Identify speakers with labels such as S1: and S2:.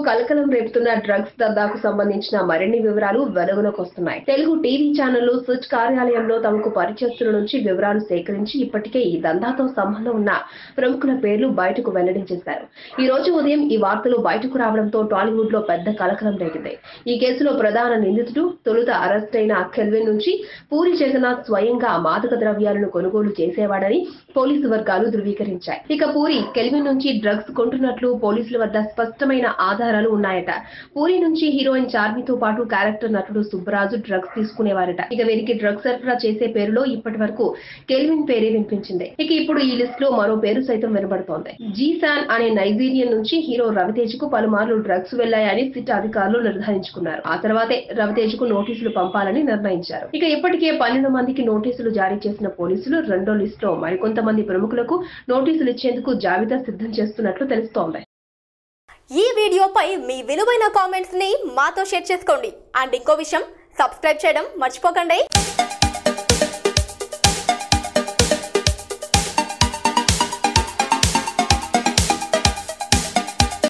S1: కలకలం రేపుతున్న డ్రగ్స్ దందాకు సంబంధించిన మరిన్ని వివరాలు వెలుగులోకి వస్తున్నాయి. తెలుగు టీవీ ఛానళ్లు స్విచ్ కార్యాలయంలో తమకు పరిచయస్తుల నుంచి వివరాలు సేకరించి ఇప్పటికే ఈ దందాతో సంబంధం ఉన్న ప్రముఖుల పేర్లు బయటకు వెల్లడించేశారు. ఈ రోజు ఉదయం ఈ వార్తలు బయటకు రావడంతో టాలీవుడ్ లో పెద్ద కలకలం రేగింది. ఈ కేసులో ప్రధాన నిందితుడు తొలుత అరెస్ట్ అయిన కెల్విన్ నుంచి పూరి జగన్నాథ్ స్వయంగా మాదక ద్రవ్యాలను కొనుగోలు చేసేవాడని పోలీసు వర్గాలు ధృవీకరించాయి. ఇక పూరి కెల్విన్ నుంచి డ్రగ్స్ కొంటున్నట్లు పోలీసుల వద్ద స్పష్టమైన ఆధారాలు ఉన్నాయట. పూరి నుంచి హీరోయిన్ చార్మితో పాటు క్యారెక్టర్ నటుడు సుబ్బరాజు డ్రగ్స్ తీసుకునేవారట. ఇక వీరికి డ్రగ్స్ సరఫరా చేసే పేరులో ఇప్పటి వరకు కెల్విన్ పేరే వినిపించింది. ఇక ఇప్పుడు ఈ లిస్ట్ లో మరో పేరు సైతం వినబడుతోంది. జీసాన్ అనే నైజీరియన్ నుంచి హీరో రవితేజ్ కు పలుమార్లు డ్రగ్స్ వెళ్లాయని సిట్ అధికారులు నిర్ధారించుకున్నారు. ఆ తర్వాతే రవితేజ్ కు నోటీసులు పంపాలని నిర్ణయించారు. ఇక ఇప్పటికే 12 మందికి నోటీసులు జారీ చేసిన పోలీసులు రెండో లిస్ట్ లో మరికొంతమంది ప్రముఖులకు నోటీసులు ఇచ్చేందుకు జాబితా సిద్ధం చేస్తున్నట్లు తెలుస్తోంది.
S2: ఈ వీడియోపై మీ విలువైన కామెంట్స్ ని మాతో షేర్ చేసుకోండి. అండ్ ఇంకో విషయం, సబ్స్క్రైబ్ చేయడం మర్చిపోకండి.